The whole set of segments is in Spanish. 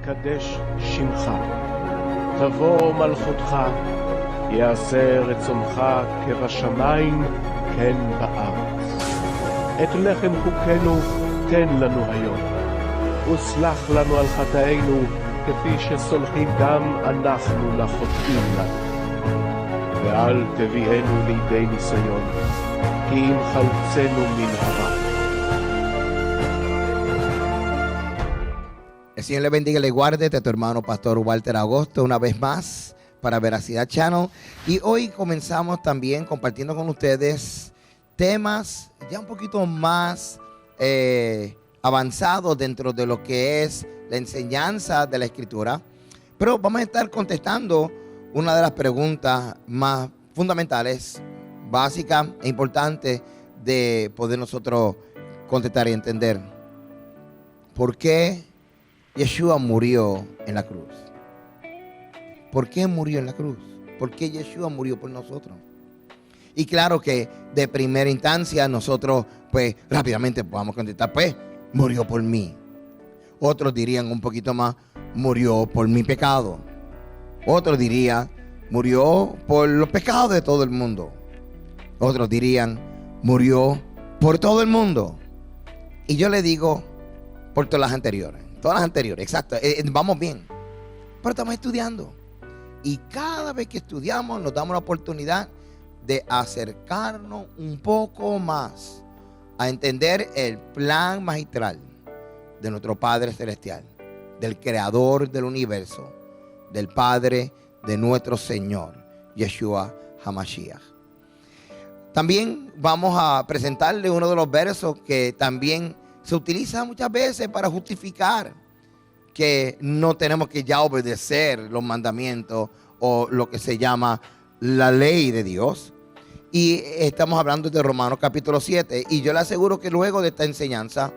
יתקדש שמך, תבוא מלכותך, יעשה רצונך כבשמיים כן בארץ. את לחם חוקנו תן לנו היום, וסלח לנו על חטאינו כפי שסולחים גם אנחנו לחוטאים לנו. ואל תביאנו לידי ניסיון, כי אם חלצנו מן הרע. El Señor le bendiga y le guarde. Este es tu hermano Pastor Walter Agosto una vez más para Veracidad Channel. Y hoy comenzamos también compartiendo con ustedes temas ya un poquito más avanzados dentro de lo que es la enseñanza de la Escritura. Pero vamos a estar contestando una de las preguntas más fundamentales, básicas e importantes de poder nosotros contestar y entender. ¿Por qué Yeshua murió en la cruz? ¿Por qué murió en la cruz? ¿Por qué Yeshua murió por nosotros? Y claro que de primera instancia nosotros pues rápidamente podamos contestar, pues murió por mí. Otros dirían un poquito más, murió por mi pecado. Otros dirían, murió por los pecados de todo el mundo. Otros dirían, murió por todo el mundo. Y yo le digo, por todas las anteriores. Todas las anteriores, exacto. Vamos bien. Pero estamos estudiando. Y cada vez que estudiamos nos damos la oportunidad de acercarnos un poco más a entender el plan magistral de nuestro Padre Celestial, del Creador del universo, del Padre de nuestro Señor, Yeshua HaMashiach. También vamos a presentarle uno de los versos que también se utiliza muchas veces para justificar que no tenemos que ya obedecer los mandamientos o lo que se llama la ley de Dios. Y estamos hablando de Romanos capítulo 7. Y yo le aseguro que luego de esta enseñanza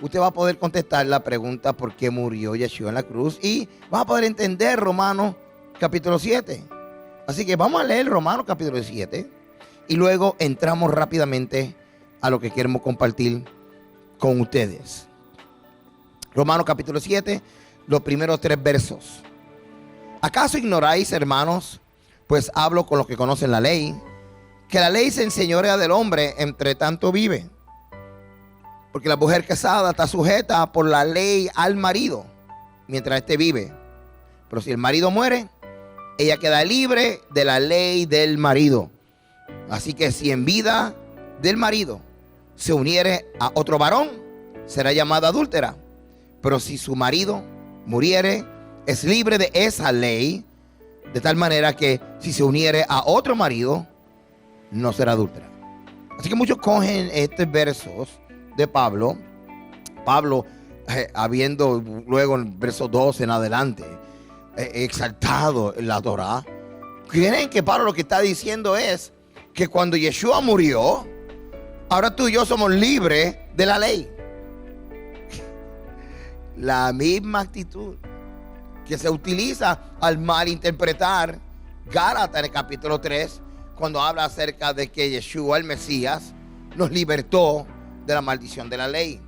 usted va a poder contestar la pregunta ¿por qué murió Yeshua en la cruz? Y va a poder entender Romanos capítulo 7. Así que vamos a leer Romanos capítulo 7 y luego entramos rápidamente a lo que queremos compartir con ustedes. Romanos capítulo 7, los primeros 3 versos. ¿Acaso ignoráis, hermanos? Pues hablo con los que conocen la ley, que la ley se enseñorea del hombre, entre tanto vive. Porque la mujer casada está sujeta por la ley al marido, mientras éste vive. Pero si el marido muere, ella queda libre de la ley del marido. Así que si en vida del marido se uniere a otro varón, será llamada adúltera. Pero si su marido muriere, es libre de esa ley, de tal manera que si se uniere a otro marido, no será adúltera. Así que muchos cogen estos versos de Pablo, habiendo luego en el verso 12 en adelante, exaltado en la Torah, creen que Pablo lo que está diciendo es que cuando Yeshua murió, ahora tú y yo somos libres de la ley. La misma actitud que se utiliza al malinterpretar Gálatas en el capítulo 3, cuando habla acerca de que Yeshua, el Mesías, nos libertó de la maldición de la ley,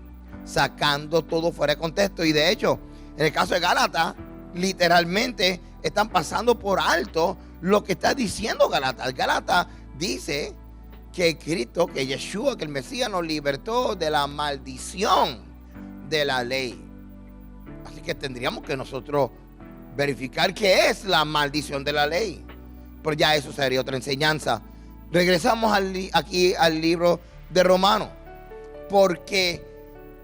sacando todo fuera de contexto. Y de hecho, en el caso de Gálatas, literalmente están pasando por alto lo que está diciendo Gálatas. Gálatas dice que Cristo, que Yeshua, que el Mesías nos libertó de la maldición de la ley. Así que tendríamos que nosotros verificar qué es la maldición de la ley. Pero ya eso sería otra enseñanza. Regresamos aquí al libro de Romanos. Porque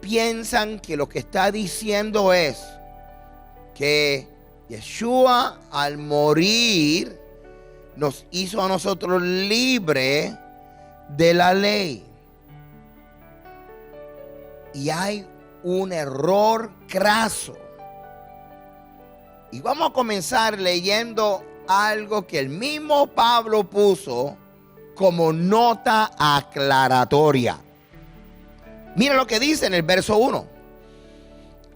piensan que lo que está diciendo es que Yeshua al morir nos hizo a nosotros libres de la ley. Y hay un error craso. Y vamos a comenzar leyendo algo que el mismo Pablo puso como nota aclaratoria. Mira lo que dice en el verso 1.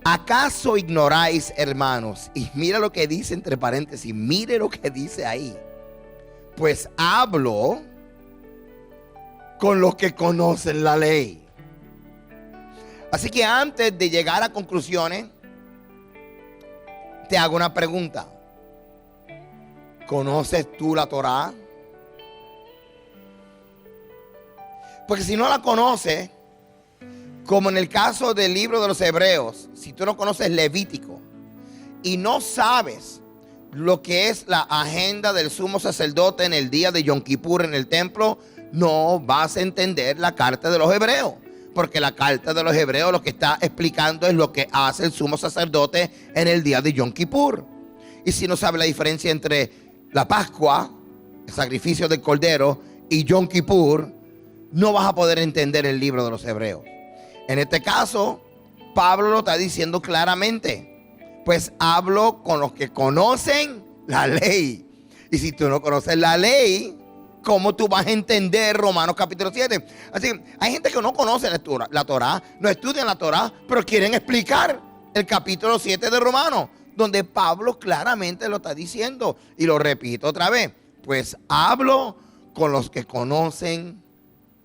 ¿Acaso ignoráis, hermanos? Y mira lo que dice entre paréntesis. Mire lo que dice ahí. Pues hablo con los que conocen la ley. Así que antes de llegar a conclusiones, te hago una pregunta. ¿Conoces tú la Torá? Porque si no la conoces, como en el caso del libro de los Hebreos, si tú no conoces Levítico y no sabes lo que es la agenda del sumo sacerdote en el día de Yom Kippur en el templo, no vas a entender la carta de los Hebreos. Porque la carta de los Hebreos lo que está explicando es lo que hace el sumo sacerdote en el día de Yom Kippur. Y si no sabes la diferencia entre la Pascua, el sacrificio del Cordero, y Yom Kippur, no vas a poder entender el libro de los Hebreos. En este caso, Pablo lo está diciendo claramente. Pues hablo con los que conocen la ley. Y si tú no conoces la ley, ¿cómo tú vas a entender Romanos capítulo 7? Así que hay gente que no conoce la Torá, no estudian la Torá, pero quieren explicar el capítulo 7 de Romanos, donde Pablo claramente lo está diciendo. Y lo repito otra vez. Pues hablo con los que conocen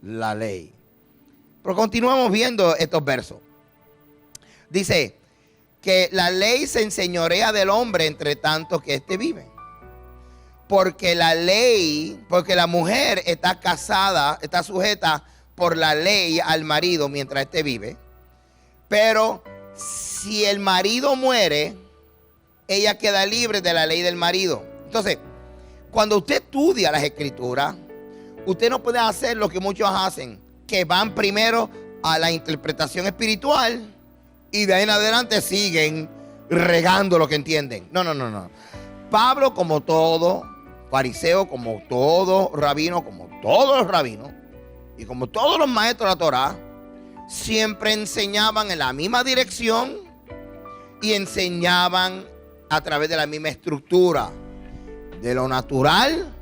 la ley. Pero continuamos viendo estos versos. Dice que la ley se enseñorea del hombre entre tanto que éste vive. Porque la mujer está casada, está sujeta por la ley al marido mientras éste vive. Pero si el marido muere, ella queda libre de la ley del marido. Entonces, cuando usted estudia las escrituras, usted no puede hacer lo que muchos hacen, que van primero a la interpretación espiritual y de ahí en adelante siguen regando lo que entienden. No. Pablo, como todo fariseo, como todo rabino, como todos los rabinos y como todos los maestros de la Torá, siempre enseñaban en la misma dirección y enseñaban a través de la misma estructura, de lo natural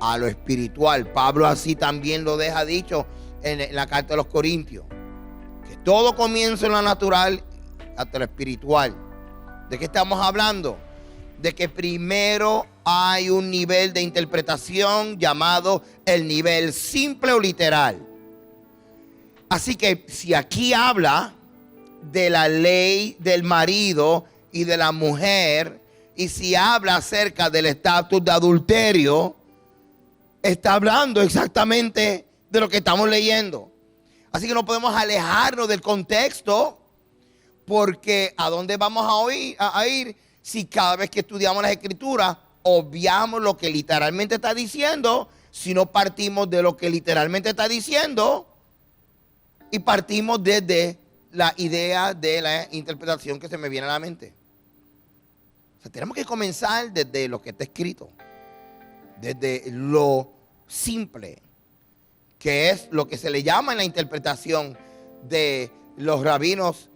a lo espiritual. Pablo así también lo deja dicho en la carta de los Corintios, que todo comienza en lo natural hasta lo espiritual. ¿De qué estamos hablando? De que primero hay un nivel de interpretación llamado el nivel simple o literal. Así que si aquí habla de la ley del marido y de la mujer, y si habla acerca del estatus de adulterio, está hablando exactamente de lo que estamos leyendo. Así que no podemos alejarnos del contexto, porque ¿a dónde vamos a ir si cada vez que estudiamos las escrituras obviamos lo que literalmente está diciendo, si no partimos de lo que literalmente está diciendo y partimos desde la idea de la interpretación que se me viene a la mente? O sea, tenemos que comenzar desde lo que está escrito, desde lo simple, que es lo que se le llama en la interpretación de los rabinos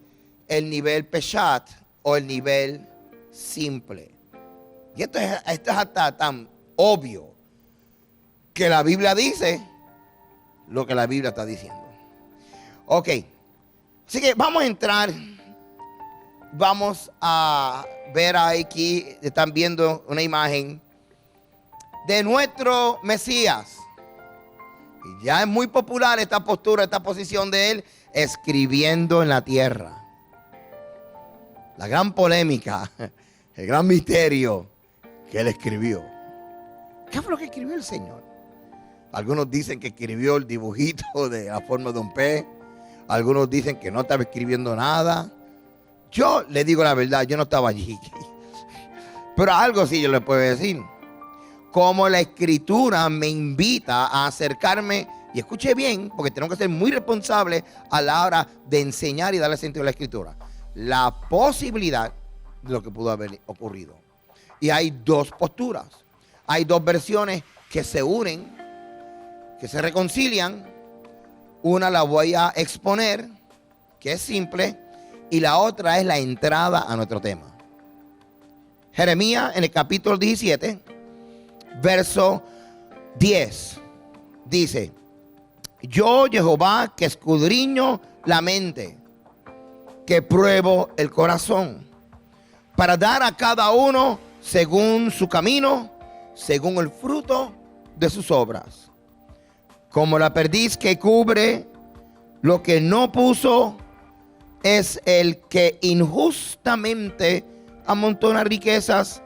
el nivel peshat o el nivel simple. Y esto es hasta tan obvio que la Biblia dice lo que la Biblia está diciendo. Ok, así que vamos a entrar, vamos a ver aquí, están viendo una imagen de nuestro Mesías. Y ya es muy popular esta postura, esta posición de él, escribiendo en la tierra. La gran polémica, el gran misterio que él escribió. ¿Qué fue lo que escribió el Señor? Algunos dicen que escribió el dibujito de la forma de un pez. Algunos dicen que no estaba escribiendo nada. Yo le digo la verdad, yo no estaba allí. Pero algo sí yo le puedo decir. Como la escritura me invita a acercarme, y escuche bien, porque tenemos que ser muy responsables a la hora de enseñar y darle sentido a la escritura. La posibilidad de lo que pudo haber ocurrido. Y hay dos posturas. Hay dos versiones que se unen, que se reconcilian. Una la voy a exponer, que es simple, y la otra es la entrada a nuestro tema. Jeremías en el capítulo 17, verso 10, dice: yo, Jehová, que escudriño la mente, que pruebo el corazón, para dar a cada uno según su camino, según el fruto de sus obras. Como la perdiz que cubre lo que no puso, es el que injustamente amontona riquezas,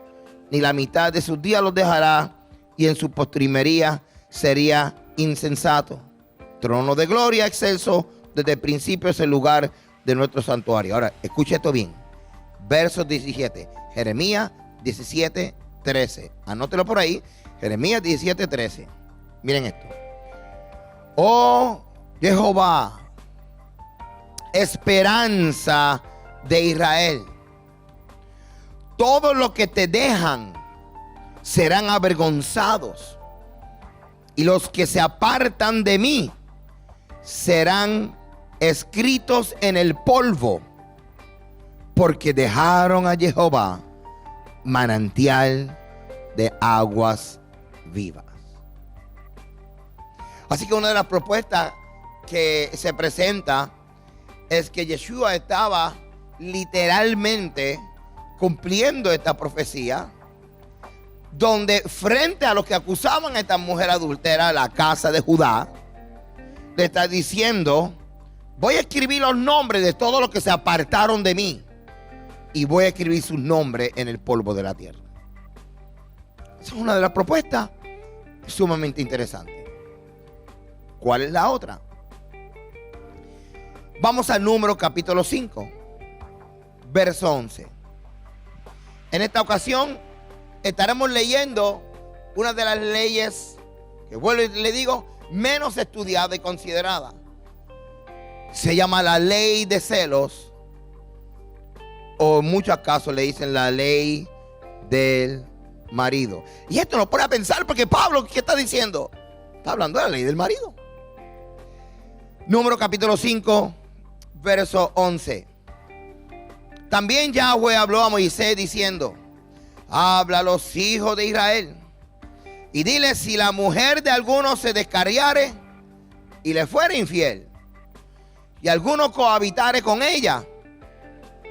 ni la mitad de sus días los dejará, y en su postrimería sería insensato. Trono de gloria excelso, desde el principio es el lugar de nuestro santuario. Ahora, escuche esto bien. Versos 17. Jeremías 17, 13. Anótelo por ahí. Jeremías 17, 13. Miren esto. Oh Jehová, esperanza de Israel, todos los que te dejan serán avergonzados, y los que se apartan de mí serán escritos en el polvo, porque dejaron a Jehová manantial de aguas vivas. Así que una de las propuestas que se presenta es que Yeshua estaba literalmente cumpliendo esta profecía, donde frente a los que acusaban a esta mujer adúltera, la casa de Judá, le está diciendo: voy a escribir los nombres de todos los que se apartaron de mí, y voy a escribir sus nombres en el polvo de la tierra. Esa es una de las propuestas sumamente interesantes. ¿Cuál es la otra? Vamos al Número capítulo 5, verso 11. En esta ocasión estaremos leyendo una de las leyes que, vuelvo y le digo, menos estudiada y considerada. Se llama la ley de celos, o en muchos casos le dicen la ley del marido. Y esto nos pone a pensar, porque Pablo, ¿qué está diciendo? Está hablando de la ley del marido. Número capítulo 5, verso 11. También Yahweh habló a Moisés diciendo: habla a los hijos de Israel y dile: si la mujer de alguno se descarriare y le fuere infiel, y alguno cohabitare con ella,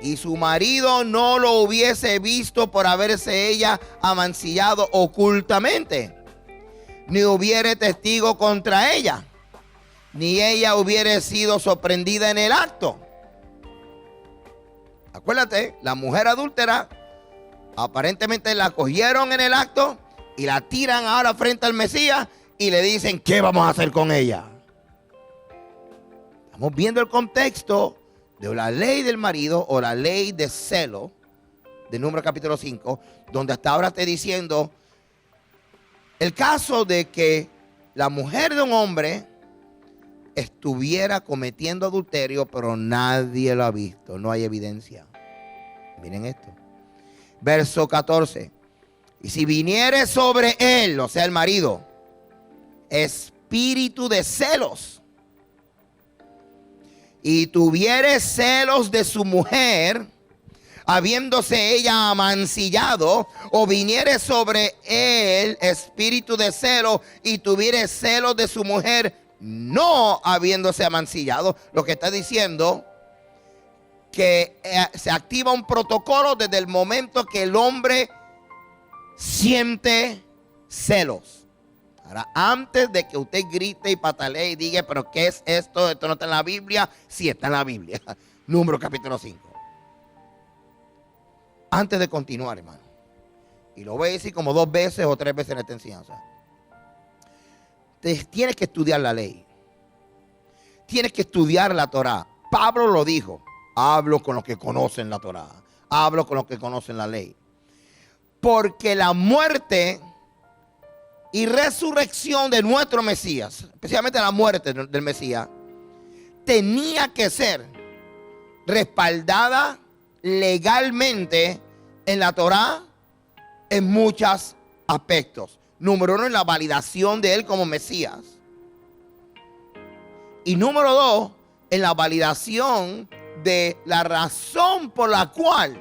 y su marido no lo hubiese visto por haberse ella amancillado ocultamente, ni hubiere testigo contra ella, ni ella hubiere sido sorprendida en el acto. Acuérdate, la mujer adúltera aparentemente la cogieron en el acto y la tiran ahora frente al Mesías y le dicen: ¿qué vamos a hacer con ella? Estamos viendo el contexto de la ley del marido, o la ley de celo de Número capítulo 5, donde hasta ahora está diciendo el caso de que la mujer de un hombre estuviera cometiendo adulterio, pero nadie lo ha visto, no hay evidencia. Miren esto. Verso 14. Y si viniere sobre él, o sea el marido, espíritu de celos, y tuviere celos de su mujer, habiéndose ella amancillado, o viniere sobre él espíritu de celo, y tuviere celos de su mujer, no habiéndose amancillado, lo que está diciendo que se activa un protocolo desde el momento que el hombre siente celos. Ahora, antes de que usted grite y patalee y diga: pero ¿qué es esto? Esto no está en la Biblia. Sí está en la Biblia. Número capítulo 5. Antes de continuar, hermano, y lo voy a decir como 2 veces o 3 veces en esta enseñanza, tienes que estudiar la ley. Tienes que estudiar la Torah. Pablo lo dijo: hablo con los que conocen la Torah, hablo con los que conocen la ley. Porque la muerte y resurrección de nuestro Mesías, especialmente la muerte del Mesías, tenía que ser respaldada legalmente en la Torah en muchos aspectos. Número 1, en la validación de él como Mesías. Y número 2, en la validación de la razón por la cual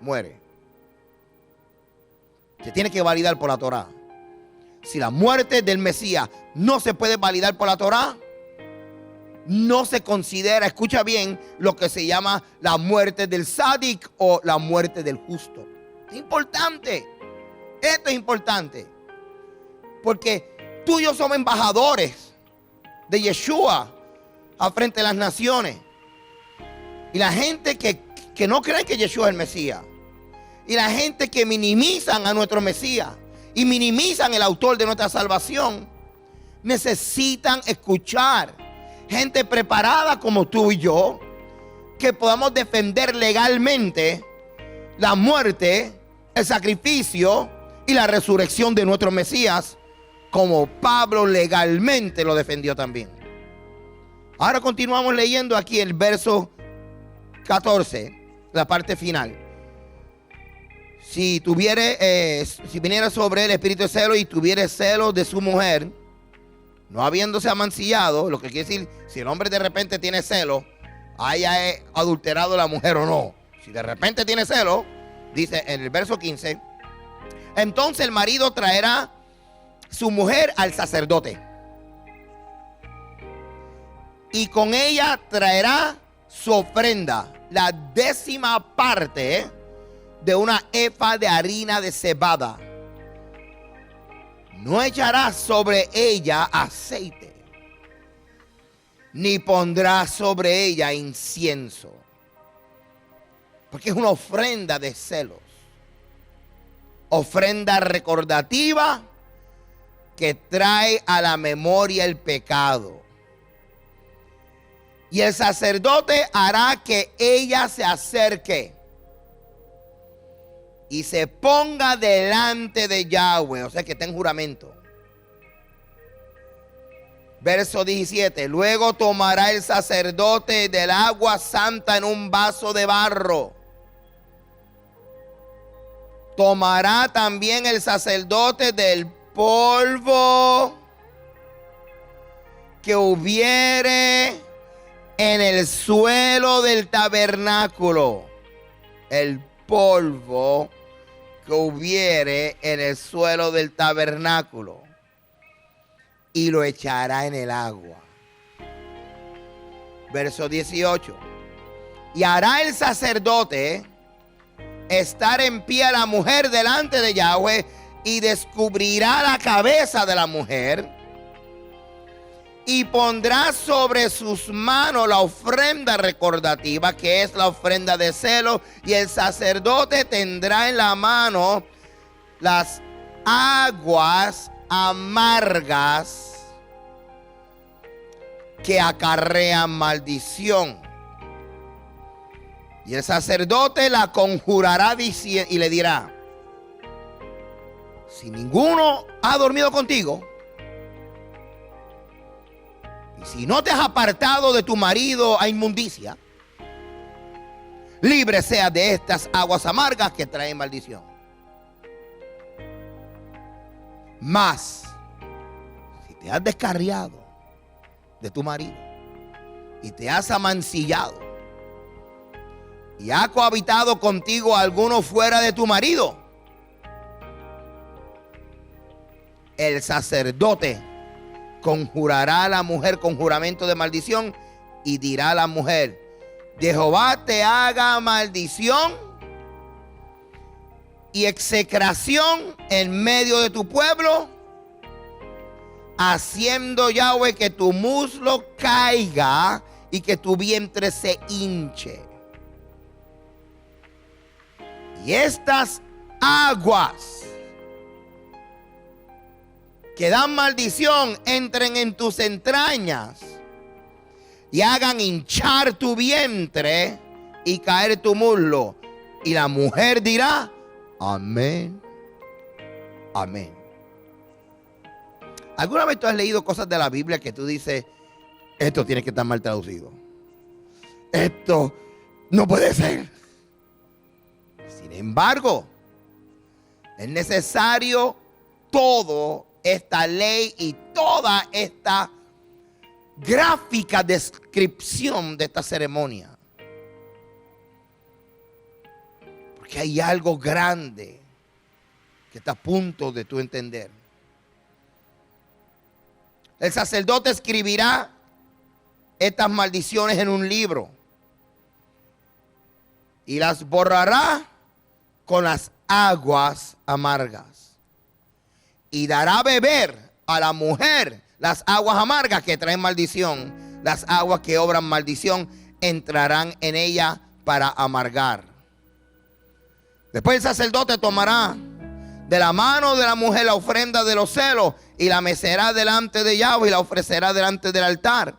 muere. Se tiene que validar por la Torah. Si la muerte del Mesías no se puede validar por la Torah, no se considera, escucha bien, lo que se llama la muerte del sádic o la muerte del justo. Es importante. Esto es importante. Porque tú y yo somos embajadores de Yeshua a frente de las naciones. Y la gente que no cree que Yeshua es el Mesías, y la gente que minimizan a nuestro Mesías y minimizan el autor de nuestra salvación, necesitan escuchar gente preparada como tú y yo, que podamos defender legalmente la muerte, el sacrificio y la resurrección de nuestro Mesías, como Pablo legalmente lo defendió también. Ahora continuamos leyendo aquí el verso 14, la parte final. Si viniera sobre él espíritu de celo y tuviere celo de su mujer, no habiéndose amancillado, lo que quiere decir, si el hombre de repente tiene celo, haya adulterado la mujer o no. Si de repente tiene celo, dice en el verso 15, entonces el marido traerá su mujer al sacerdote, y con ella traerá su ofrenda, la 10ª parte de una efa de harina de cebada. No echará sobre ella aceite, ni pondrá sobre ella incienso, porque es una ofrenda de celos, ofrenda recordativa que trae a la memoria el pecado. Y el sacerdote hará que ella se acerque y se ponga delante de Yahweh, o sea que está en juramento. Verso 17, luego tomará el sacerdote del agua santa en un vaso de barro. Tomará también el sacerdote del polvo que hubiere en el suelo del tabernáculo. El polvo que hubiere en el suelo del tabernáculo, y lo echará en el agua. Verso 18. Y hará el sacerdote estar en pie a la mujer delante de Yahweh, y descubrirá la cabeza de la mujer, y pondrá sobre sus manos la ofrenda recordativa, que es la ofrenda de celo, y el sacerdote tendrá en la mano las aguas amargas que acarrean maldición. Y el sacerdote la conjurará y le dirá: si ninguno ha dormido contigo, y si no te has apartado de tu marido a inmundicia, libre sea de estas aguas amargas que traen maldición. Mas, si te has descarriado de tu marido y te has amancillado y ha cohabitado contigo alguno fuera de tu marido, el sacerdote conjurará a la mujer con juramento de maldición, y dirá a la mujer: Jehová te haga maldición y execración en medio de tu pueblo, haciendo Yahweh que tu muslo caiga y que tu vientre se hinche. Y estas aguas que dan maldición entren en tus entrañas y hagan hinchar tu vientre y caer tu muslo. Y la mujer dirá: amén, amén. ¿Alguna vez tú has leído cosas de la Biblia que tú dices: esto tiene que estar mal traducido, esto no puede ser? Sin embargo, es necesario todo esta ley y toda esta gráfica descripción de esta ceremonia, porque hay algo grande que está a punto de tú entender. El sacerdote escribirá estas maldiciones en un libro y las borrará con las aguas amargas, y dará a beber a la mujer las aguas amargas que traen maldición. Las aguas que obran maldición entrarán en ella para amargar. Después el sacerdote tomará de la mano de la mujer la ofrenda de los celos y la mecerá delante de Yahweh y la ofrecerá delante del altar.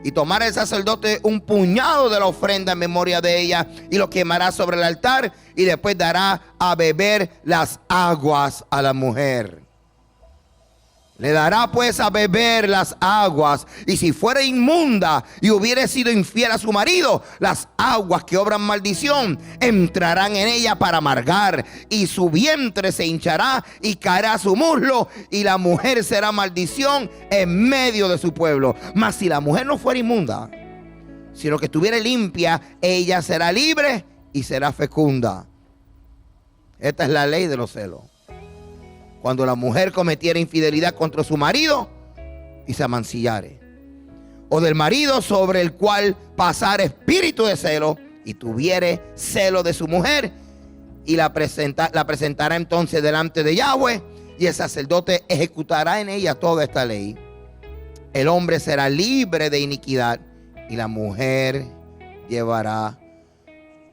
Y tomará el sacerdote un puñado de la ofrenda en memoria de ella y lo quemará sobre el altar, y después dará a beber las aguas a la mujer. Le dará pues a beber las aguas, y si fuera inmunda y hubiere sido infiel a su marido, las aguas que obran maldición entrarán en ella para amargar, y su vientre se hinchará y caerá su muslo, y la mujer será maldición en medio de su pueblo. Mas si la mujer no fuera inmunda, sino que estuviera limpia, ella será libre y será fecunda. Esta es la ley de los celos. Cuando la mujer cometiera infidelidad contra su marido y se amancillare, o del marido sobre el cual pasara espíritu de celo y tuviere celo de su mujer, y la presentará entonces delante de Yahweh, y el sacerdote ejecutará en ella toda esta ley. El hombre será libre de iniquidad y la mujer llevará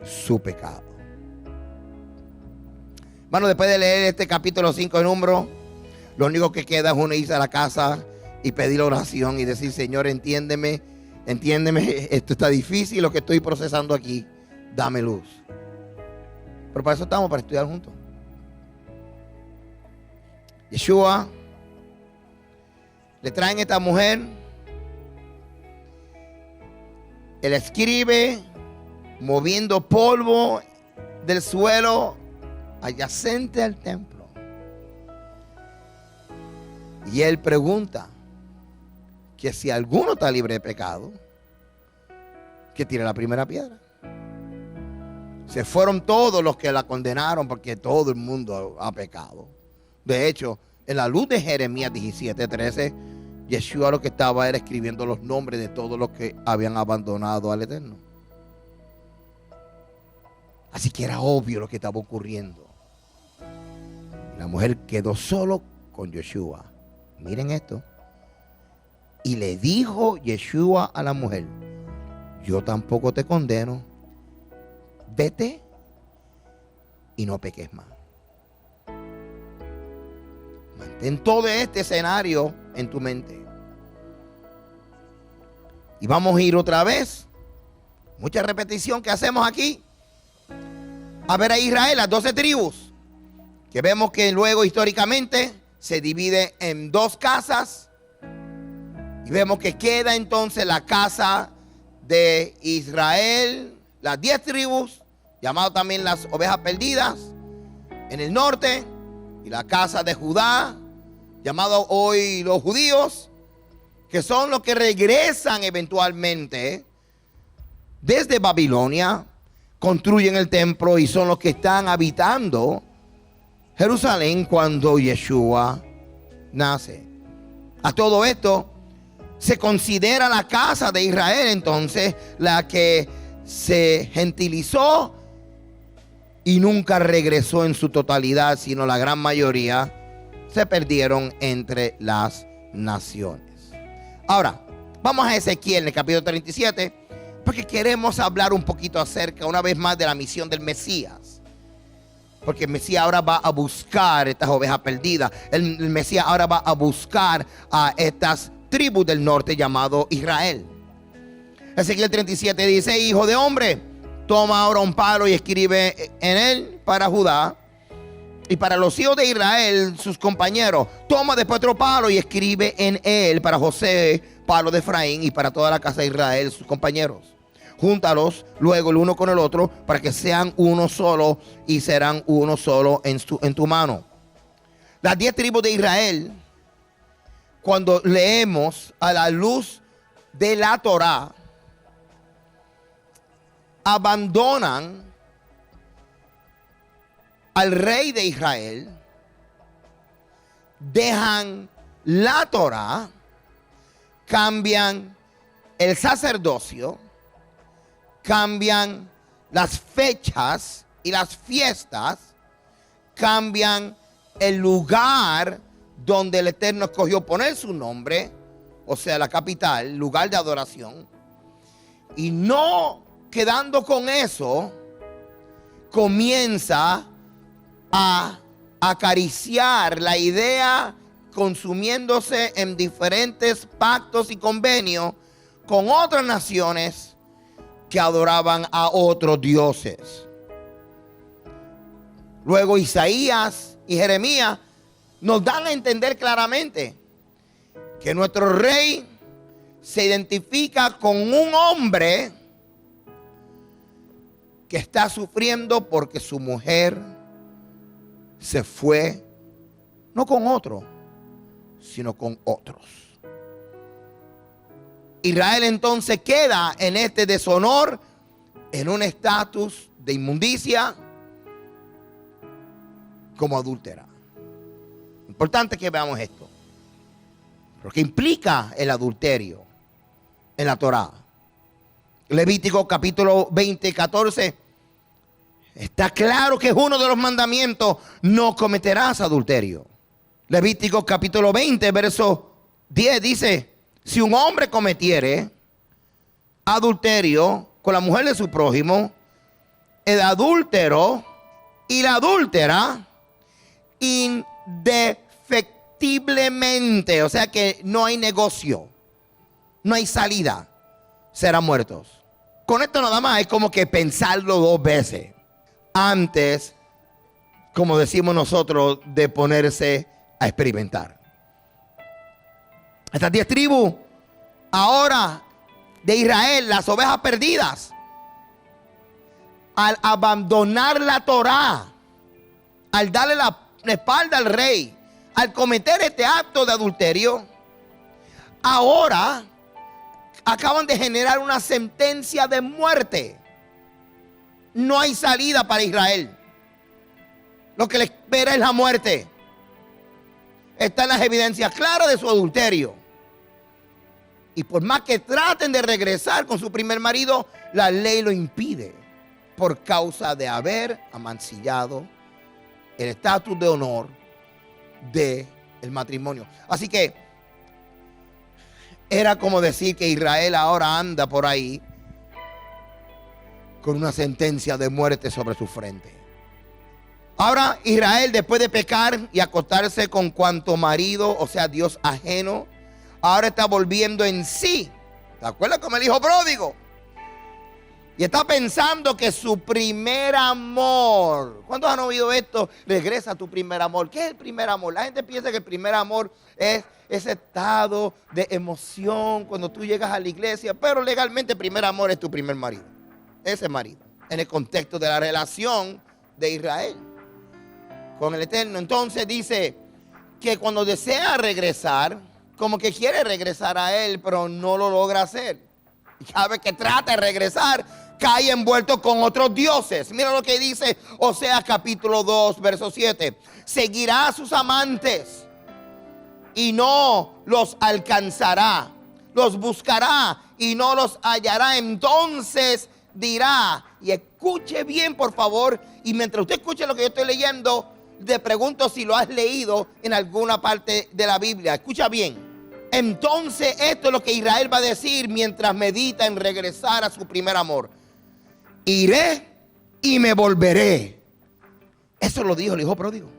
su pecado. Bueno, después de leer este capítulo 5 de Números, lo único que queda es uno irse a la casa y pedir oración y decir: Señor, entiéndeme, esto está difícil, lo que estoy procesando aquí, dame luz. Pero para eso estamos, para estudiar juntos. Yeshua le traen a esta mujer, él escribe moviendo polvo del suelo adyacente al templo, y él pregunta que si alguno está libre de pecado, que tire la primera piedra. Se fueron todos los que la condenaron, porque todo el mundo ha pecado. De hecho, en la luz de Jeremías 17:13, Yeshua lo que estaba era escribiendo los nombres de todos los que habían abandonado al Eterno. Así que era obvio lo que estaba ocurriendo. La mujer quedó solo con Yeshua. Miren esto. Y le dijo Yeshua a la mujer: yo tampoco te condeno. Vete y no peques más. Mantén todo este escenario en tu mente. Y vamos a ir otra vez. Mucha repetición que hacemos aquí. A ver a Israel, las 12 tribus. Que vemos que luego históricamente se divide en 2 casas. Y vemos que queda entonces la casa de Israel, las 10 tribus, llamado también las ovejas perdidas, en el norte. Y la casa de Judá, llamado hoy los judíos, que son los que regresan eventualmente desde Babilonia, construyen el templo y son los que están habitando Jerusalén cuando Yeshua nace. A todo esto se considera la casa de Israel entonces la que se gentilizó y nunca regresó en su totalidad, sino la gran mayoría se perdieron entre las naciones. Ahora, vamos a Ezequiel en el capítulo 37, porque queremos hablar un poquito acerca una vez más de la misión del Mesías. Porque el Mesías ahora va a buscar estas ovejas perdidas. El Mesías ahora va a buscar a estas tribus del norte llamado Israel. Ezequiel 37 dice: hijo de hombre, toma ahora un palo y escribe en él para Judá y para los hijos de Israel, sus compañeros. Toma después otro palo y escribe en él para José, palo de Efraín, y para toda la casa de Israel, sus compañeros. Júntalos luego el uno con el otro para que sean uno solo, y serán uno solo en tu mano. Las 10 tribus de Israel, cuando leemos a la luz de la Torá, abandonan al rey de Israel, dejan la Torá, cambian el sacerdocio, cambian las fechas y las fiestas, cambian el lugar donde el Eterno escogió poner su nombre, o sea, la capital, lugar de adoración. Y no quedando con eso, comienza a acariciar la idea, consumiéndose en diferentes pactos y convenios con otras naciones que adoraban a otros dioses. Luego Isaías y Jeremías nos dan a entender claramente que nuestro rey se identifica con un hombre que está sufriendo porque su mujer se fue, no con otro, sino con otros. Israel entonces queda en este deshonor, en un estatus de inmundicia, como adúltera. Importante que veamos esto, porque implica el adulterio en la Torá. Levítico capítulo 20, 14. Está claro que es uno de los mandamientos: no cometerás adulterio. Levítico capítulo 20, verso 10 dice: si un hombre cometiere adulterio con la mujer de su prójimo, el adúltero y la adúltera indefectiblemente, o sea que no hay negocio, no hay salida, serán muertos. Con esto nada más es como que pensarlo dos veces antes, como decimos nosotros, de ponerse a experimentar. Estas 10 tribus ahora de Israel, las ovejas perdidas, al abandonar la Torá, al darle la espalda al rey, al cometer este acto de adulterio, ahora acaban de generar una sentencia de muerte. No hay salida para Israel. Lo que le espera es la muerte. Están las evidencias claras de su adulterio. Y por más que traten de regresar con su primer marido, la ley lo impide por causa de haber amancillado el estatus de honor del matrimonio. Así que era como decir que Israel ahora anda por ahí con una sentencia de muerte sobre su frente. Ahora Israel, después de pecar y acostarse con cuanto marido, o sea, Dios ajeno, ahora está volviendo en sí. ¿Te acuerdas como el hijo pródigo? Y está pensando que su primer amor. ¿Cuántos han oído esto? Regresa a tu primer amor. ¿Qué es el primer amor? La gente piensa que el primer amor es ese estado de emoción cuando tú llegas a la iglesia. Pero legalmente el primer amor es tu primer marido. Ese marido. En el contexto de la relación de Israel con el Eterno. Entonces dice que cuando desea regresar, como que quiere regresar a él, pero no lo logra hacer. Y cada vez que trata de regresar, cae envuelto con otros dioses. Mira lo que dice Oseas capítulo 2, verso 7. Seguirá a sus amantes y no los alcanzará. Los buscará y no los hallará. Entonces dirá, y escuche bien por favor, y mientras usted escuche lo que yo estoy leyendo, te pregunto si lo has leído en alguna parte de la Biblia. Escucha bien. Entonces esto es lo que Israel va a decir mientras medita en regresar a su primer amor. Iré y me volveré. Eso lo dijo el hijo pródigo.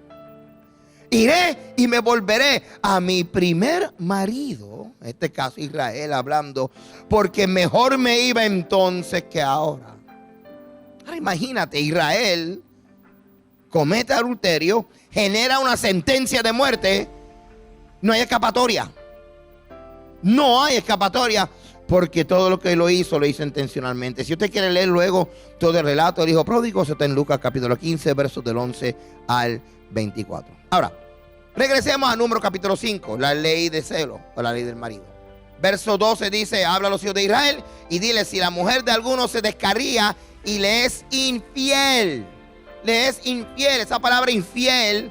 Iré y me volveré a mi primer marido, en este caso Israel hablando, porque mejor me iba entonces que ahora. Ahora imagínate, Israel comete adulterio, genera una sentencia de muerte, no hay escapatoria. No hay escapatoria, porque todo lo que lo hizo intencionalmente. Si usted quiere leer luego todo el relato del hijo pródigo, eso está en Lucas capítulo 15, versos del 11 al 24. Ahora, regresemos a Números capítulo 5, la ley de celo, o la ley del marido. Verso 12 dice: habla a los hijos de Israel y dile, si la mujer de alguno se descarría y le es infiel, esa palabra infiel,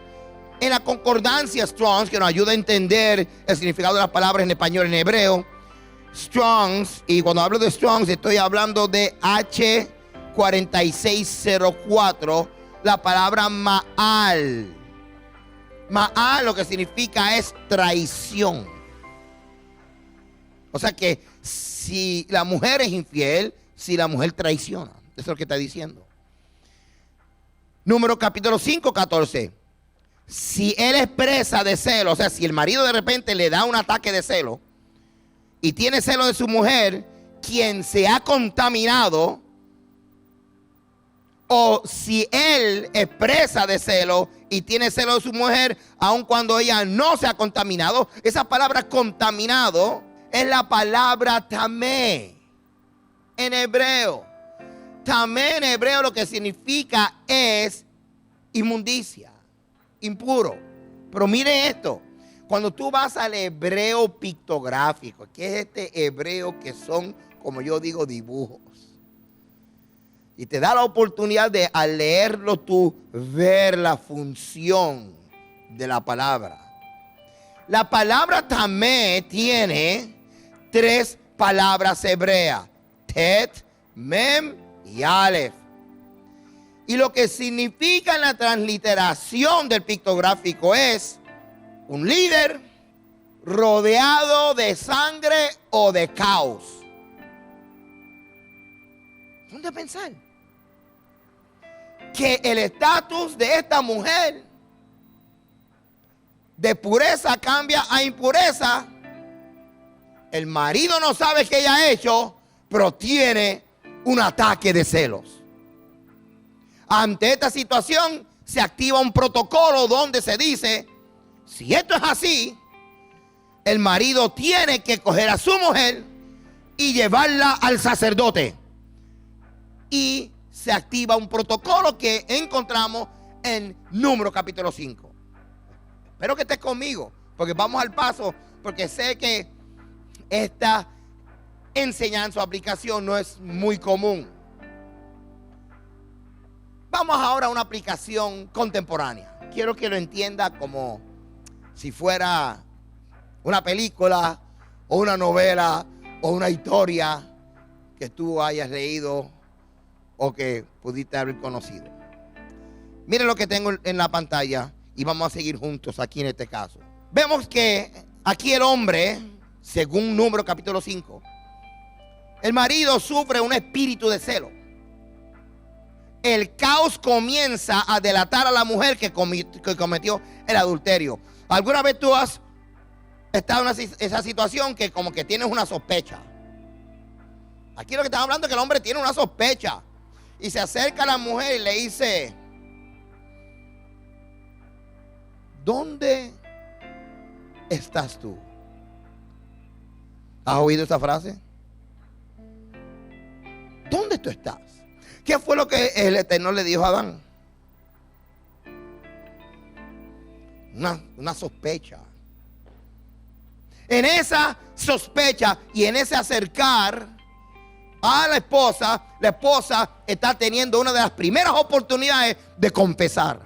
en la concordancia Strong's, que nos ayuda a entender el significado de las palabras en español, en hebreo, Strong's, y cuando hablo de Strong's estoy hablando de H4604, la palabra Ma'al. Ma'al lo que significa es traición. O sea que si la mujer es infiel, si la mujer traiciona, eso es lo que está diciendo. Número capítulo 5, 14. Si él expresa de celo, o sea, si el marido de repente le da un ataque de celo y tiene celo de su mujer, quien se ha contaminado, o si él expresa de celo y tiene celo de su mujer, aun cuando ella no se ha contaminado, esa palabra contaminado es la palabra tamé en hebreo. Tamé en hebreo lo que significa es inmundicia, impuro. Pero mire esto, cuando tú vas al hebreo pictográfico, que es este hebreo que son, como yo digo, dibujos, y te da la oportunidad de, al leerlo tú, ver la función de la palabra. La palabra tamé tiene 3 palabras hebreas: tet, mem y alef. Y lo que significa en la transliteración del pictográfico es un líder rodeado de sangre o de caos. ¿Dónde pensar? Que el estatus de esta mujer de pureza cambia a impureza. El marido no sabe qué ella ha hecho, pero tiene un ataque de celos. Ante esta situación se activa un protocolo donde se dice: si esto es así, el marido tiene que coger a su mujer y llevarla al sacerdote. Y se activa un protocolo que encontramos en Número capítulo 5. Espero que estés conmigo, porque vamos al paso, porque sé que esta enseñanza o aplicación no es muy común. Vamos ahora a una aplicación contemporánea. Quiero que lo entienda como si fuera una película o una novela o una historia que tú hayas leído o que pudiste haber conocido. Miren lo que tengo en la pantalla y vamos a seguir juntos aquí en este caso. Vemos que aquí el hombre, según Número capítulo 5, el marido sufre un espíritu de celo. El caos comienza a delatar a la mujer que cometió el adulterio. ¿Alguna vez tú has estado en esa situación que como que tienes una sospecha? Aquí lo que estamos hablando es que el hombre tiene una sospecha. Y se acerca a la mujer y le dice: ¿dónde estás tú? ¿Has oído esa frase? ¿Dónde tú estás? ¿Qué fue lo que el Eterno le dijo a Adán? Una sospecha. En esa sospecha y en ese acercar a la esposa está teniendo una de las primeras oportunidades de confesar.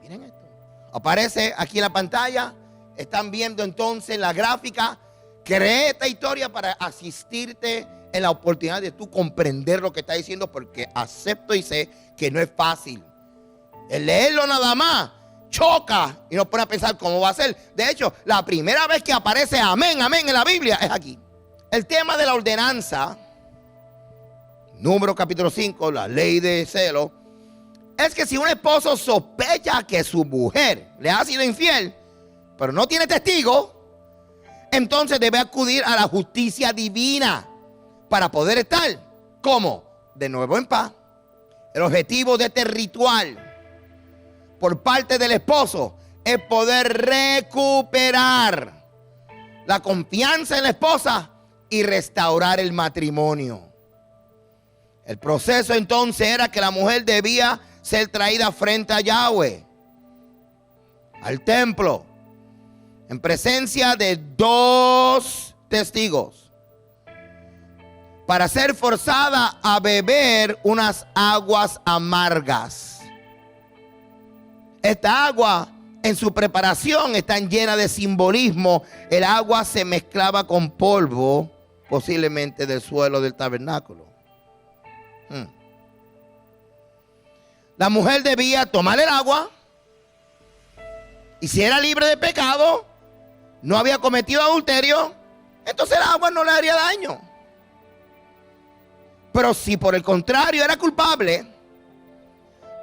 Miren esto. Aparece aquí en la pantalla. Están viendo entonces la gráfica. Creé esta historia para asistirte en la oportunidad de tú comprender lo que está diciendo, porque acepto y sé que no es fácil. El leerlo nada más choca y nos pone a pensar cómo va a ser. De hecho, la primera vez que aparece amén, amén en la Biblia es aquí. El tema de la ordenanza, Número capítulo 5, la ley de celo, es que si un esposo sospecha que su mujer le ha sido infiel, pero no tiene testigo, entonces debe acudir a la justicia divina para poder estar, ¿cómo? De nuevo en paz. El objetivo de este ritual por parte del esposo es poder recuperar la confianza en la esposa y restaurar el matrimonio. El proceso entonces era que la mujer debía ser traída frente a Yahweh, al templo, en presencia de 2 testigos, para ser forzada a beber unas aguas amargas. Esta agua en su preparación está llena de simbolismo. El agua se mezclaba con polvo, posiblemente del suelo del tabernáculo. La mujer debía tomar el agua, y si era libre de pecado, no había cometido adulterio, entonces el agua no le haría daño. Pero si por el contrario era culpable,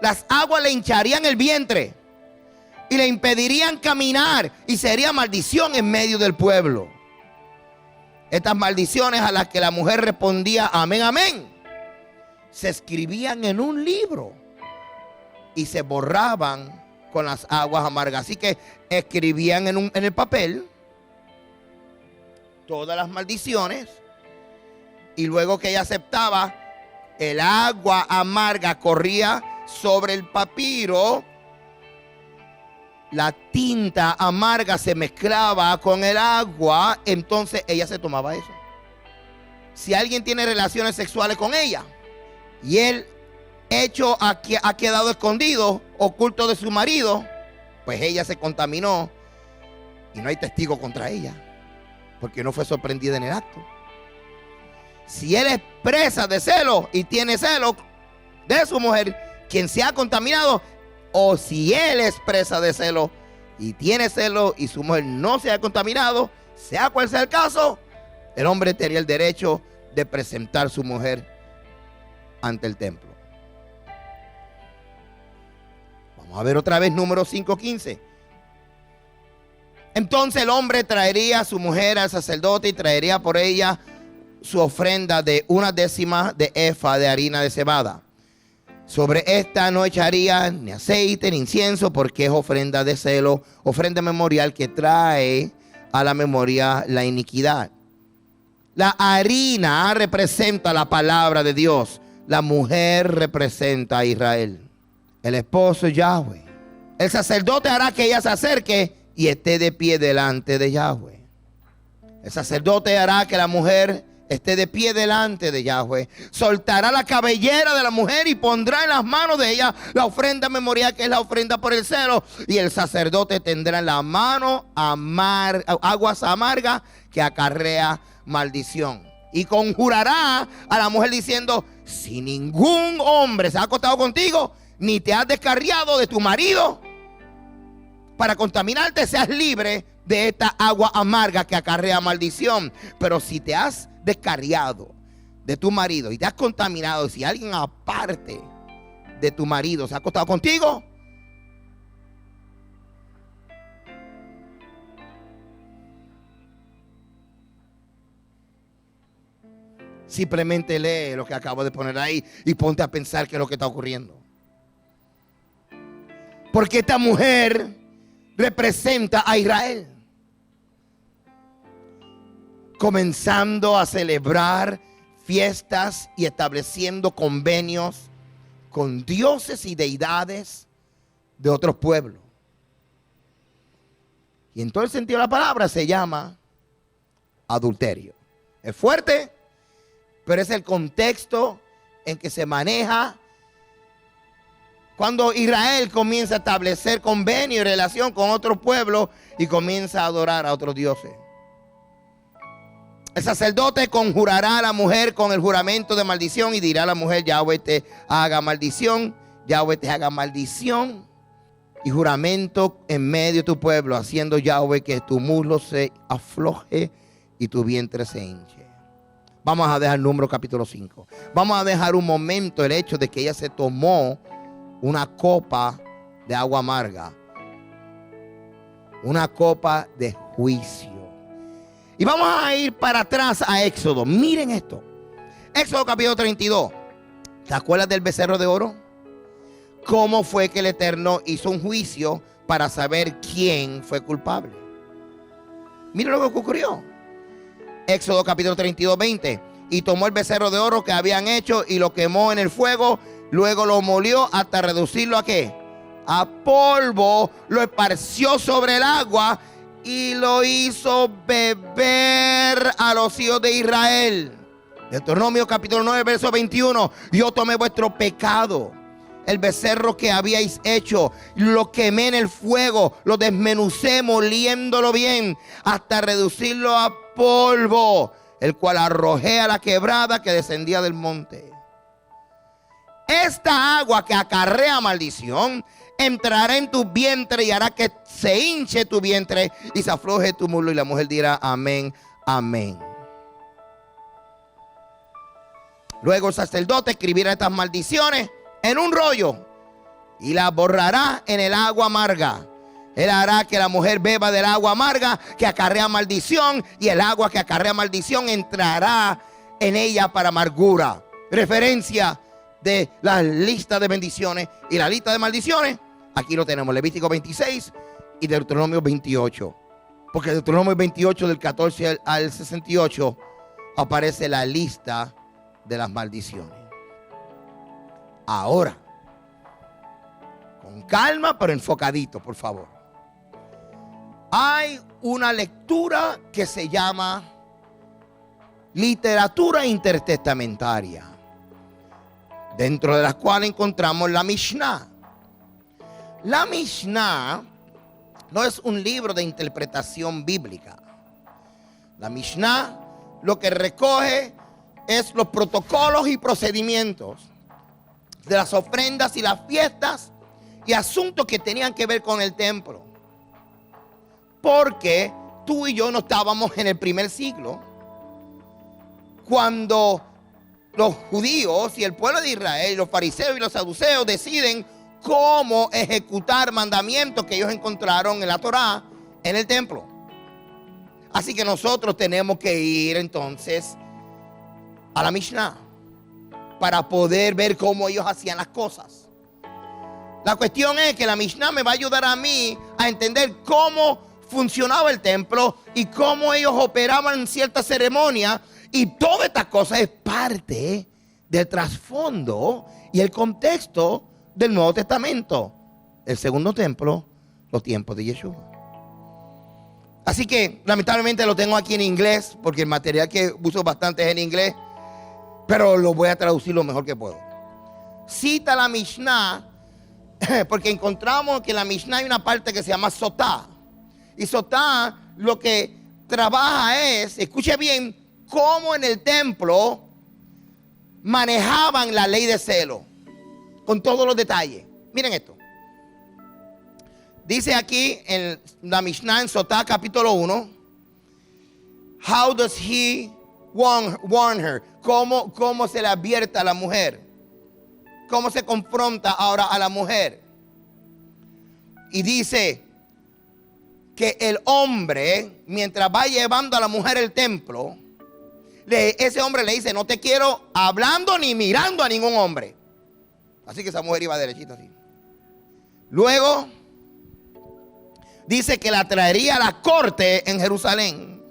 las aguas le hincharían el vientre y le impedirían caminar, y sería maldición en medio del pueblo. Estas maldiciones, a las que la mujer respondía amén, amén, se escribían en un libro y se borraban con las aguas amargas. Así que escribían en el papel todas las maldiciones, y luego que ella aceptaba, el agua amarga corría sobre el papiro. La tinta amarga se mezclaba con el agua, entonces ella se tomaba eso. Si alguien tiene relaciones sexuales con ella y el hecho ha quedado escondido, oculto de su marido, pues ella se contaminó y no hay testigo contra ella, porque no fue sorprendida en el acto. Si él es presa de celo y tiene celo de su mujer, quien se ha contaminado, o si él es presa de celo y tiene celo y su mujer no se ha contaminado, sea cual sea el caso, el hombre tenía el derecho de presentar su mujer ante el templo. Vamos a ver otra vez número 5:15. Entonces el hombre traería a su mujer al sacerdote y traería por ella su ofrenda de 1/10 de efa de harina de cebada. Sobre esta no echaría ni aceite ni incienso, porque es ofrenda de celo, ofrenda memorial que trae a la memoria la iniquidad. La harina representa la palabra de Dios. La mujer representa a Israel. El esposo es Yahweh. El sacerdote hará que ella se acerque y esté de pie delante de Yahweh. El sacerdote hará que la mujer esté de pie delante de Yahweh. Soltará la cabellera de la mujer y pondrá en las manos de ella la ofrenda memorial, que es la ofrenda por el celo. Y el sacerdote tendrá en la mano aguas amargas que acarrea maldición. Y conjurará a la mujer diciendo: si ningún hombre se ha acostado contigo, ni te has descarriado de tu marido para contaminarte, seas libre de esta agua amarga que acarrea maldición. Pero si te has descarriado de tu marido y te has contaminado, si alguien aparte de tu marido se ha acostado contigo, simplemente lee lo que acabo de poner ahí y ponte a pensar qué es lo que está ocurriendo. Porque esta mujer representa a Israel, comenzando a celebrar fiestas y estableciendo convenios con dioses y deidades de otros pueblos. Y en todo el sentido de la palabra se llama adulterio. Es fuerte, pero es el contexto en que se maneja cuando Israel comienza a establecer convenio y relación con otros pueblos y comienza a adorar a otros dioses. El sacerdote conjurará a la mujer con el juramento de maldición y dirá a la mujer: Yahweh te haga maldición, Yahweh te haga maldición y juramento en medio de tu pueblo, haciendo Yahweh que tu muslo se afloje y tu vientre se hinche. Vamos a dejar Números capítulo 5. Vamos a dejar un momento el hecho de que ella se tomó una copa de agua amarga, una copa de juicio. Y vamos a ir para atrás a Éxodo. Miren esto. Éxodo capítulo 32. ¿Te acuerdas del becerro de oro? ¿Cómo fue que el Eterno hizo un juicio para saber quién fue culpable? Miren lo que ocurrió. Éxodo capítulo 32, 20. Y tomó el becerro de oro que habían hecho y lo quemó en el fuego. Luego lo molió hasta reducirlo ¿a qué? A polvo. Lo esparció sobre el agua y lo hizo beber a los hijos de Israel. Deuteronomio capítulo 9, verso 21. Yo tomé vuestro pecado, el becerro que habíais hecho, lo quemé en el fuego, lo desmenucé moliéndolo bien hasta reducirlo a polvo, el cual arrojé a la quebrada que descendía del monte. Esta agua que acarrea maldición entrará en tu vientre y hará que se hinche tu vientre y se afloje tu muslo. Y la mujer dirá amén, amén. Luego el sacerdote escribirá estas maldiciones en un rollo y la borrará en el agua amarga. Él hará que la mujer beba del agua amarga que acarrea maldición, y el agua que acarrea maldición entrará en ella para amargura. Referencia de la lista de bendiciones y la lista de maldiciones. Aquí lo tenemos, Levítico 26 y Deuteronomio 28. Porque en Deuteronomio 28 del 14 al 68 aparece la lista de las maldiciones. Ahora, con calma pero enfocadito, por favor. Hay una lectura que se llama literatura intertestamentaria, dentro de las cuales encontramos la Mishnah. La Mishnah no es un libro de interpretación bíblica. La Mishnah lo que recoge es los protocolos y procedimientos de las ofrendas y las fiestas y asuntos que tenían que ver con el templo. Porque tú y yo no estábamos en el primer siglo, cuando los judíos y el pueblo de Israel, los fariseos y los saduceos deciden cómo ejecutar mandamientos que ellos encontraron en la Torá, en el templo. Así que nosotros tenemos que ir entonces a la Mishnah para poder ver cómo ellos hacían las cosas. La cuestión es que la Mishnah me va a ayudar a mí a entender cómo funcionaba el templo y cómo ellos operaban en ciertas ceremonias, y todas estas cosas es parte del trasfondo y el contexto del Nuevo Testamento, el segundo templo, los tiempos de Yeshua. Así que lamentablemente lo tengo aquí en inglés, porque el material que uso bastante es en inglés, pero lo voy a traducir lo mejor que puedo. Cita la Mishnah porque encontramos que en la Mishnah hay una parte que se llama Sotá. Y Sotá lo que trabaja es, escuche bien, cómo en el templo manejaban la ley de celo, con todos los detalles. Miren esto. Dice aquí en la Mishnah en Sotá capítulo 1, how does he warn her? ¿Cómo se le advierte a la mujer? ¿Cómo se confronta ahora a la mujer? Y dice que el hombre, mientras va llevando a la mujer al templo, ese hombre le dice: no te quiero hablando ni mirando a ningún hombre. Así que esa mujer iba derechita así. Luego dice que la traería a la corte en Jerusalén.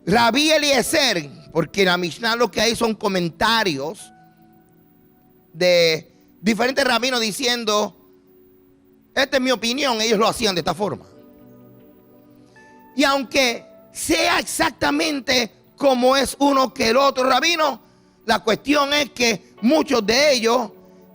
Rabí Eliezer, porque en la Mishnah lo que hay son comentarios de diferentes rabinos diciendo: esta es mi opinión, ellos lo hacían de esta forma. Y aunque sea exactamente como es uno que el otro rabino, la cuestión es que muchos de ellos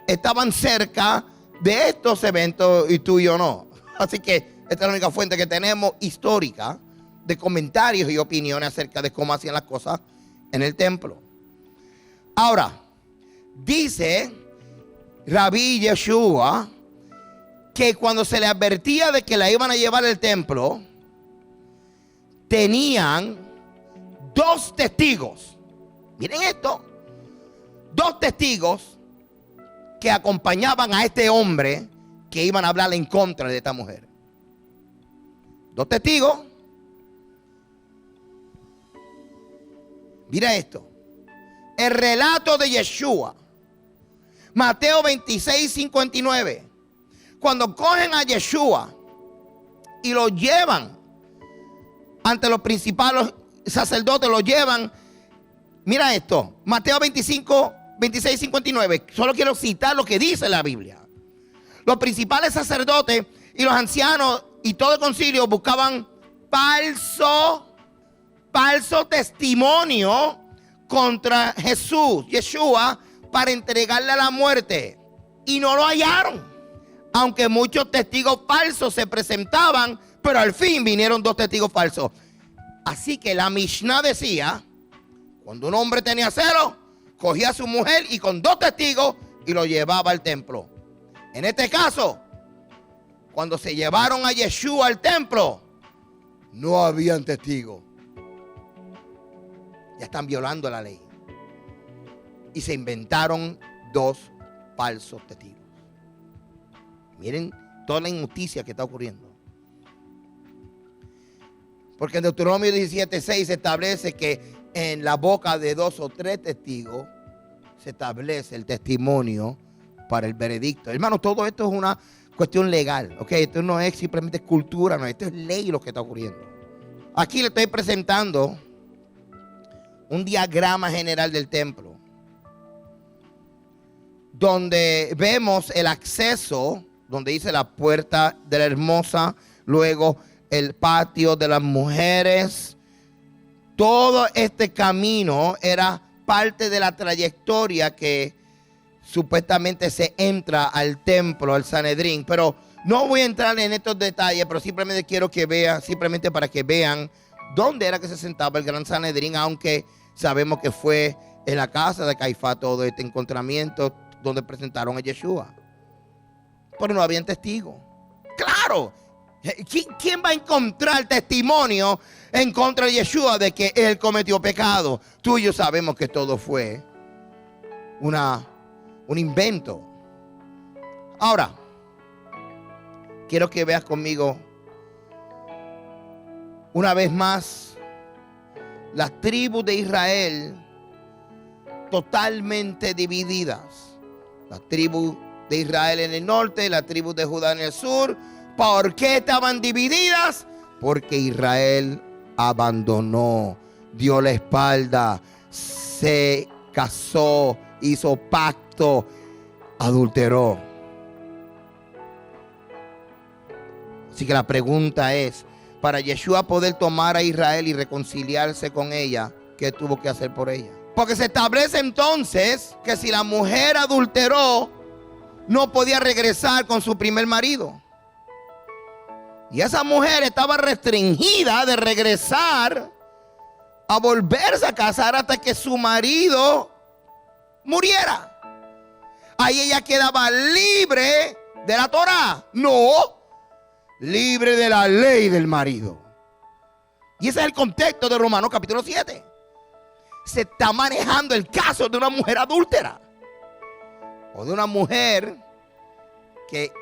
estaban cerca de estos eventos y tú y yo no. Así que esta es la única fuente que tenemos histórica de comentarios y opiniones acerca de cómo hacían las cosas en el templo. Ahora, dice Rabí Yeshua que cuando se le advertía de que la iban a llevar al templo, tenían 2 testigos. Miren esto. 2 testigos que acompañaban a este hombre que iban a hablar en contra de esta mujer. 2 testigos. Mira esto. El relato de Yeshua. Mateo 26, 59. Cuando cogen a Yeshua y lo llevan ante los principales sacerdotes, lo llevan. Mira esto. Mateo 25, 26, 59. Solo quiero citar lo que dice la Biblia. Los principales sacerdotes y los ancianos y todo el concilio buscaban falso testimonio contra Jesús, Yeshua, para entregarle a la muerte. Y no lo hallaron. Aunque muchos testigos falsos se presentaban, pero al fin vinieron 2 testigos falsos. Así que la Mishnah decía, cuando un hombre tenía celo, cogía a su mujer y con 2 testigos y lo llevaba al templo. En este caso, cuando se llevaron a Yeshua al templo, no habían testigos. Ya están violando la ley. Y se inventaron 2 falsos testigos. Miren toda la injusticia que está ocurriendo. Porque en Deuteronomio 17:6 se establece que en la boca de 2 o 3 testigos se establece el testimonio para el veredicto. Hermano, todo esto es una cuestión legal, ¿ok? Esto no es simplemente cultura, no, esto es ley lo que está ocurriendo. Aquí le estoy presentando un diagrama general del templo, donde vemos el acceso, donde dice la puerta de la hermosa, luego el patio de las mujeres. Todo este camino era parte de la trayectoria que supuestamente se entra al templo, al Sanedrín. Pero no voy a entrar en estos detalles, pero simplemente quiero que vean, simplemente para que vean dónde era que se sentaba el gran Sanedrín, aunque sabemos que fue en la casa de Caifás todo este encontramiento donde presentaron a Yeshua. Pero no habían testigos. ¡Claro! ¿Quién va a encontrar testimonio en contra de Yeshua de que él cometió pecado? Tú y yo sabemos que todo fue un invento. Ahora, quiero que veas conmigo una vez más las tribus de Israel totalmente divididas. Las tribus de Israel en el norte, las tribus de Judá en el sur. ¿Por qué estaban divididas? Porque Israel abandonó, dio la espalda, se casó, hizo pacto, adulteró. Así que la pregunta es, para Yeshua poder tomar a Israel y reconciliarse con ella, ¿qué tuvo que hacer por ella? Porque se establece entonces que si la mujer adulteró, no podía regresar con su primer marido. Y esa mujer estaba restringida de regresar a volverse a casar hasta que su marido muriera. Ahí ella quedaba libre de la Torá. No, libre de la ley del marido. Y ese es el contexto de Romanos capítulo 7. Se está manejando el caso de una mujer adúltera. O de una mujer que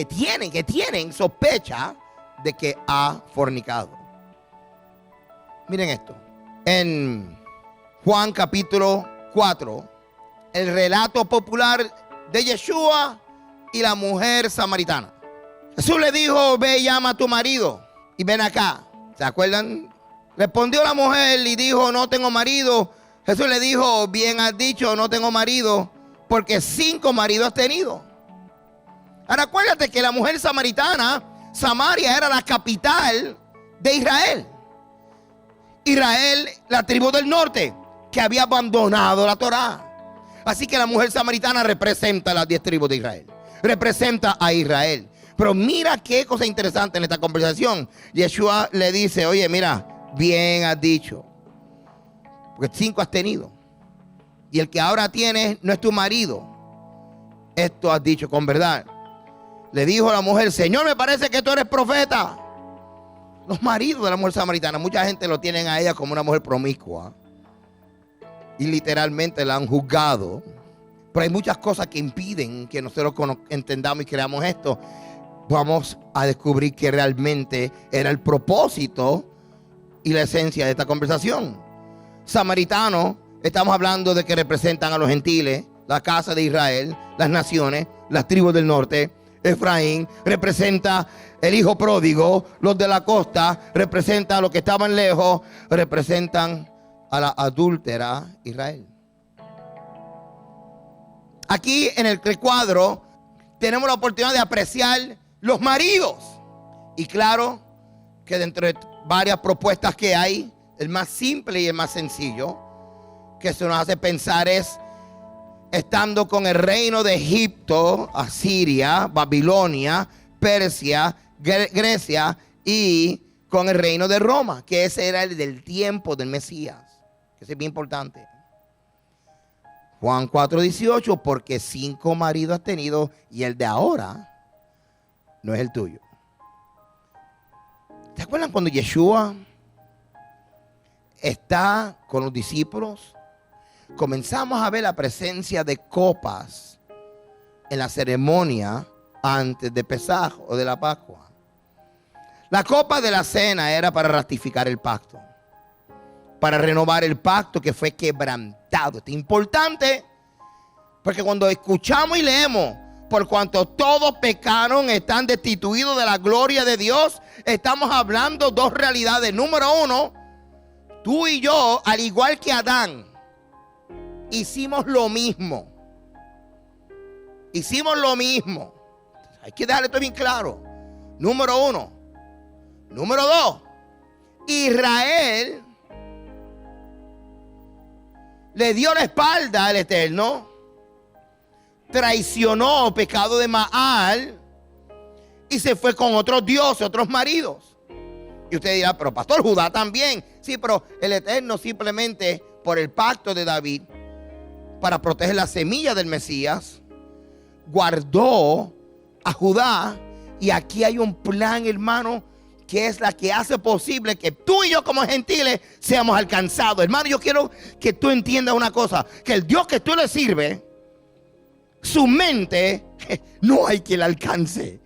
tienen sospecha de que ha fornicado. Miren esto. En Juan capítulo 4, el relato popular de Yeshua y la mujer samaritana. Jesús le dijo, ve y llama a tu marido y ven acá. ¿Se acuerdan? Respondió la mujer y dijo, no tengo marido. Jesús le dijo, bien has dicho, no tengo marido, porque 5 maridos has tenido. Ahora acuérdate que la mujer samaritana, Samaria era la capital de Israel. Israel, la tribu del norte, que había abandonado la Torá. Así que la mujer samaritana representa a las 10 tribus de Israel. Representa a Israel. Pero mira qué cosa interesante en esta conversación. Yeshua le dice, oye, mira, bien has dicho. Porque 5 has tenido. Y el que ahora tienes no es tu marido. Esto has dicho con verdad. Le dijo a la mujer, Señor, me parece que tú eres profeta. Los maridos de la mujer samaritana, mucha gente lo tienen a ella como una mujer promiscua. Y literalmente la han juzgado. Pero hay muchas cosas que impiden que nosotros entendamos y creamos esto. Vamos a descubrir que realmente era el propósito y la esencia de esta conversación. Samaritano, estamos hablando de que representan a los gentiles, la casa de Israel, las naciones, las tribus del norte. Efraín representa el hijo pródigo, los de la costa representan a los que estaban lejos, representan a la adúltera Israel. Aquí en el recuadro tenemos la oportunidad de apreciar los maridos. Y claro que dentro de varias propuestas que hay, el más simple y el más sencillo que se nos hace pensar es, estando con el reino de Egipto, Asiria, Babilonia, Persia, Grecia y con el reino de Roma, que ese era el del tiempo del Mesías, que es bien importante. Juan 4:18, porque 5 maridos has tenido y el de ahora no es el tuyo. ¿Te acuerdan cuando Yeshua está con los discípulos? Comenzamos a ver la presencia de copas en la ceremonia antes de Pesaj o de la Pascua. La copa de la cena era para ratificar el pacto, para renovar el pacto que fue quebrantado. Esto es importante porque cuando escuchamos y leemos, por cuanto todos pecaron, están destituidos de la gloria de Dios, estamos hablando dos realidades. Número uno, tú y yo, al igual que Adán, hicimos lo mismo. Hicimos lo mismo. Hay que dejar esto bien claro. Número uno. Número dos, Israel le dio la espalda al Eterno, traicionó el pecado de Maal y se fue con otros dioses, otros maridos. Y usted dirá, pero pastor, Judá también. Sí, pero el Eterno simplemente por el pacto de David, para proteger la semilla del Mesías, guardó a Judá. Y aquí hay un plan, hermano, que es la que hace posible que tú y yo como gentiles seamos alcanzados. Hermano, yo quiero que tú entiendas una cosa, que el Dios que tú le sirves, su mente no hay quien la alcance.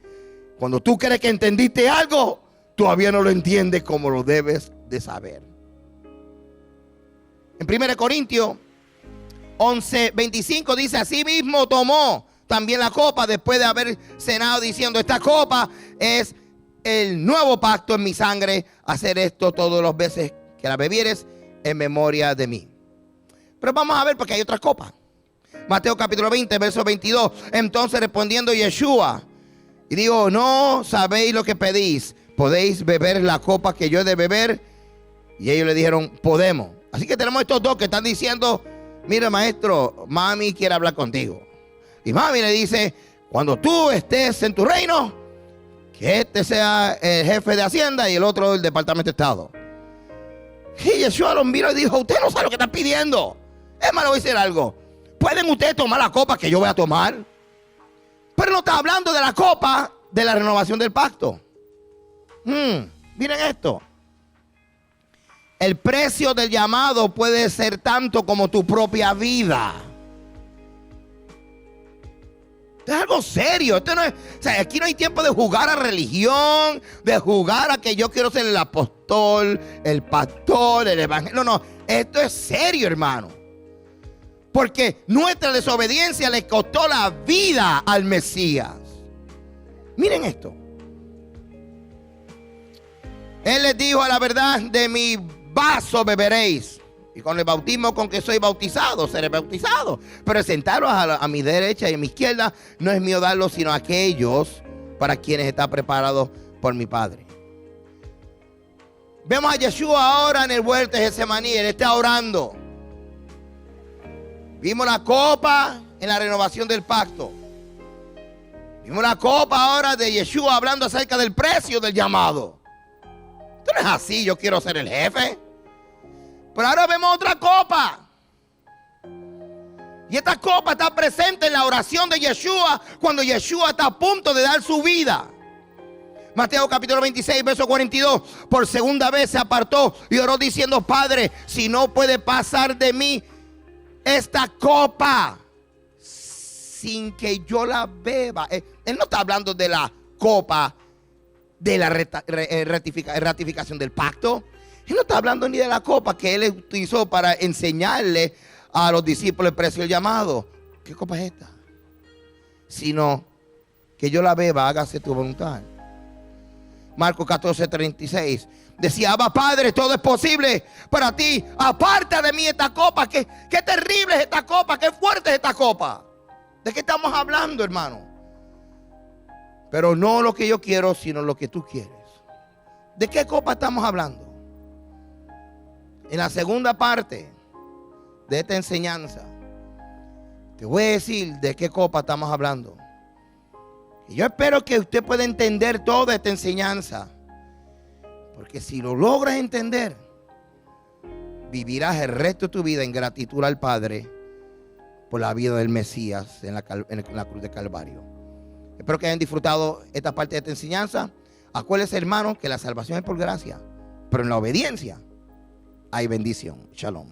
Cuando tú crees que entendiste algo, todavía no lo entiendes como lo debes de saber. En 1 Corintios 11:25 dice: así mismo tomó también la copa después de haber cenado, diciendo: esta copa es el nuevo pacto en mi sangre. Hacer esto todas las veces que la bebieres en memoria de mí. Pero vamos a ver, porque hay otra copa. Mateo capítulo 20, verso 22. Entonces respondiendo Yeshua, y digo: no sabéis lo que pedís. ¿Podéis beber la copa que yo he de beber? Y ellos le dijeron: podemos. Así que tenemos estos dos que están diciendo: mira, maestro, mami quiere hablar contigo. Y mami le dice: cuando tú estés en tu reino, que este sea el jefe de Hacienda y el otro el departamento de Estado. Y Yeshua los miró y dijo: usted no sabe lo que está pidiendo. Hermano, voy a decir algo. ¿Pueden ustedes tomar la copa que yo voy a tomar? Pero no está hablando de la copa de la renovación del pacto. Miren esto. El precio del llamado puede ser tanto como tu propia vida. Esto es algo serio. Esto no es, o sea, aquí no hay tiempo de jugar a religión, de jugar a que yo quiero ser el apóstol, el pastor, el evangelio. No, esto es serio, hermano. Porque nuestra desobediencia le costó la vida al Mesías. Miren esto. Él les dijo: a la verdad, de mi vaso beberéis, y con el bautismo con que soy bautizado, seré bautizado. Pero sentaros a mi derecha y a mi izquierda no es mío darlo, sino a aquellos para quienes está preparado por mi Padre. Vemos a Yeshua ahora en el huerto de Getsemaní. Él está orando. Vimos la copa en la renovación del pacto. Vimos la copa ahora de Yeshua hablando acerca del precio del llamado. Esto no es así, yo quiero ser el jefe. Pero ahora vemos otra copa. Y esta copa está presente en la oración de Yeshua cuando Yeshua está a punto de dar su vida. Mateo capítulo 26, verso 42. Por segunda vez se apartó y oró diciendo: Padre, si no puede pasar de mí esta copa sin que yo la beba. Él no está hablando de la copa de la ratificación del pacto. Él no está hablando ni de la copa que él utilizó para enseñarle a los discípulos el precio del llamado. ¿Qué copa es esta? Sino que yo la beba, hágase tu voluntad. Marcos 14:36 decía: Abba, Padre, todo es posible para ti. Aparta de mí esta copa. Qué terrible es esta copa, qué fuerte es esta copa. ¿De qué estamos hablando, hermano? Pero no lo que yo quiero, sino lo que tú quieres. ¿De qué copa estamos hablando? En la segunda parte de esta enseñanza te voy a decir de qué copa estamos hablando. Y yo espero que usted pueda entender toda esta enseñanza, porque si lo logras entender, vivirás el resto de tu vida en gratitud al Padre por la vida del Mesías en la cruz de Calvario. Espero que hayan disfrutado esta parte de esta enseñanza. Acuérdense, hermanos, que la salvación es por gracia, pero en la obediencia hay bendición. Shalom.